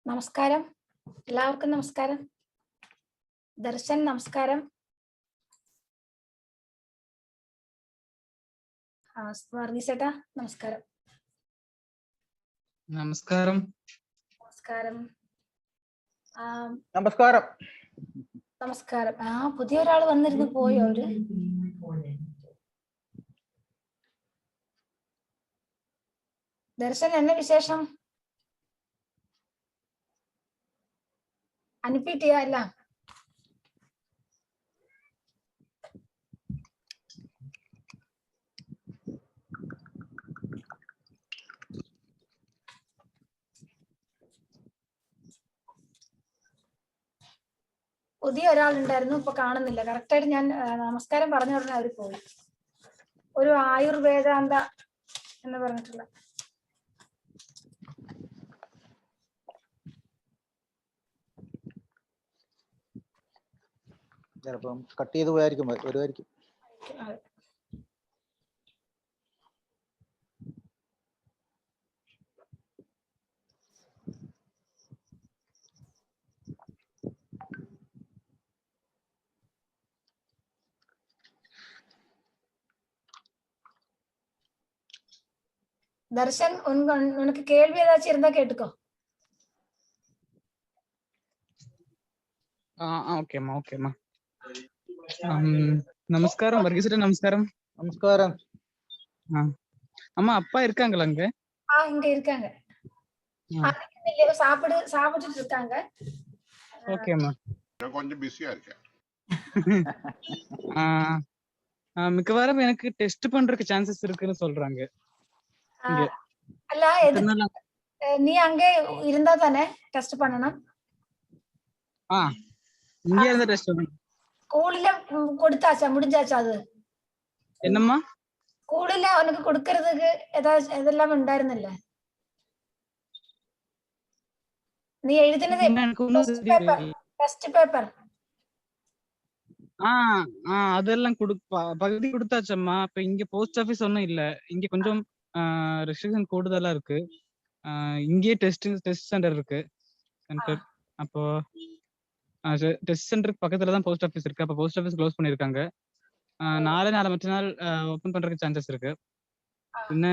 നമസ്കാരം, എല്ലാവർക്കും നമസ്കാരം. ദർശൻ നമസ്കാരം. വർഗീസേട്ടാ നമസ്കാരം. നമസ്കാരം. നമസ്കാരം. നമസ്കാരം. നമസ്കാരം. പുതിയ ഒരാൾ വന്നിരുന്നു പോയോ അവര്? ദർശൻ എന്നെ വിശേഷം? അനുപ്പിട്ടിയാ എല്ലാം? പുതിയ ഒരാളുണ്ടായിരുന്നു, ഇപ്പൊ കാണുന്നില്ല. കറക്റ്റ് ആയിട്ട് ഞാൻ നമസ്കാരം പറഞ്ഞ ഉടനെ അവര് പോയി. ഒരു ആയുർവേദാന്ത എന്ന് പറഞ്ഞിട്ടുള്ള. ചിലപ്പം കട്ട് ചെയ്ത് പോയായിരിക്കും വരുമായിരിക്കും. தர்ஷன், உனக்கு கேள்வி ஏதாச்சும் இருந்தா கேட்டுக்கோ. ஓகேம்மா ஓகேம்மா. நமஸ்காரம் வர்கீஸ்ட்ட. நமஸ்காரம். நமஸ்காரம். அம்மா அப்பா இருக்காங்களா அங்க? இங்க இருக்காங்க. சாப்பிட்டுட்டு இருக்காங்க. ஓகேம்மா. நான் கொஞ்சம் பிஸியா இருக்கேன். மிக்கவாரம் எனக்கு டெஸ்ட் பண்றதுக்கு சான்சஸ் இருக்குன்னு சொல்றாங்க. அல்ல, நீ அங்க இருந்தா தானே டெஸ்ட் பண்ணணும். இங்க இருந்து டெஸ்ட் பண்ணணும். ஸ்கூல்ல கொடுத்தாச்சா, முடிஞ்சாச்சா? அது என்னம்மா? ஸ்கூல்ல உனக்கு கொடுக்கிறதுக்கு எதெல்லாம் ഉണ്ടായിരുന്നില്ല? நீ எழுதினது டெஸ்ட் பேப்பர். அதெல்லாம் பகுதி கொடுத்தாச்சம்மா. இப்ப இங்க போஸ்ட் ஆபீஸ் ஒன்னும் இல்ல. இங்க கொஞ்சம் ரெஸ்ட்ரிக்ஷன் கூடுதலா இருக்கு. இங்கேயே டெஸ்ட் சென்டர் இருக்கு. அப்போ டெஸ்ட் சென்டருக்கு பக்கத்துல தான் போஸ்ட் ஆபீஸ் இருக்கு. அப்ப போஸ்ட் ஆபீஸ் க்ளோஸ் பண்ணிருக்காங்க. நாளை மற்றநாள் ஓபன் பண்றதுக்கு சான்சஸ் இருக்கு. பின்ன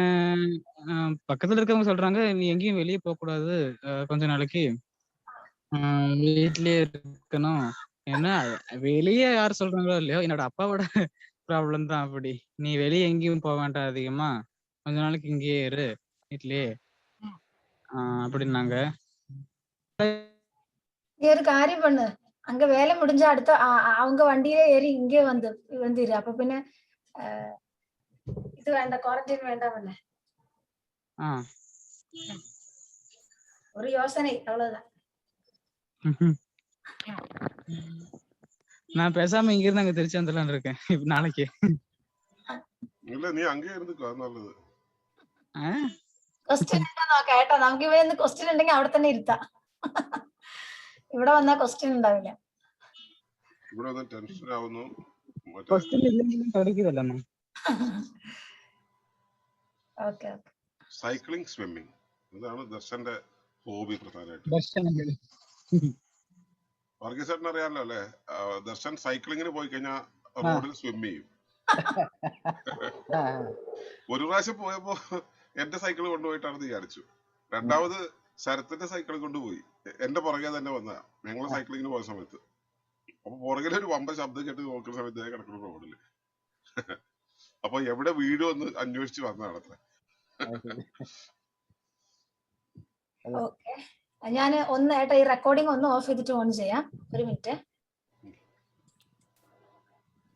பக்கத்துல இருக்கவங்க சொல்றாங்க, நீ எங்கேயும் வெளியே போக கூடாது, கொஞ்ச நாளைக்கு வீட்லயே இருக்கணும். ஏன்னா வெளியே யார் சொல்றாங்களோ இல்லையோ, என்னோட அப்பாவோட ப்ராப்ளம் தான் அப்படி. நீ வெளியே எங்கேயும் போக வேண்டாம் அதிகமா, கொஞ்ச நாளைக்கு இங்கேயே இரு வீட்லயே அப்படின்னாங்க. நீ ஒரு காரியம் பண்ணு, அங்க வேலை முடிஞ்சா அடுத்த அவங்க வண்டியிலே ஏறி இங்கே வந்துரு. அப்ப பின்ன இது வேண்டாம், குவாரண்டைன் வேண்டாம். ஒரு யோசனை, அவ்வளவுதான். நான் பேசாம இங்க இருந்து அங்க திருச்சி வந்துடலான்னு இருக்கேன் நாளைக்கு. இல்ல, நீ அங்கேயே இருந்துக்கோ, நல்லது. ക്വസ്റ്റ്യൻ കേട്ടോ, നമുക്ക് ഇവിടെ ക്വസ്റ്റ്യൻ ഉണ്ടെങ്കിൽ അവിടെ തന്നെ ഇരുത്താം. ഇവിടെ വന്നാ ക്വസ്റ്റ്യൻ ഉണ്ടാവില്ല. ഇവിടെ വന്ന് ടെൻഷൻ ആവുന്നു. സൈക്ലിംഗ്, സ്വിമ്മിങ്, ഇതാണ് ദർശന്റെ ഹോബി പ്രധാനമായിട്ട്. വർഗീസേട്ടൻ അറിയാലോ അല്ലെ, ദർശൻ സൈക്ലിങ്ങിന് പോയി കഴിഞ്ഞാൽ റോഡിൽ സ്വിം ചെയ്യും. ഒരു പ്രാവശ്യം പോയപ്പോ എന്റെ സൈക്കിൾ കൊണ്ടുപോയിട്ടാണെന്ന് വിചാരിച്ചു. രണ്ടാമത് ശരത്തിന്റെ സൈക്കിൾ കൊണ്ടുപോയി എന്റെ പുറകെ തന്നെ വന്ന ഞങ്ങള് സൈക്ലിങ്ങിന് പോയ സമയത്ത്. അപ്പൊ പുറകിൽ ഒരു വമ്പ ശബ്ദം കേട്ട് നോക്കുന്ന സമയത്ത് കിടക്കുന്ന റോഡില്. അപ്പൊ എവിടെ വീട് വന്ന് അന്വേഷിച്ച് വന്നതാണ് അത്ര. ഞാൻ ഒന്ന് ഏട്ടാ ഈ റെക്കോർഡിംഗ് ഒന്ന് ഓഫ് ചെയ്തിട്ട് ഓൺ ചെയ്യാം. ഒരു മിനിറ്റ്.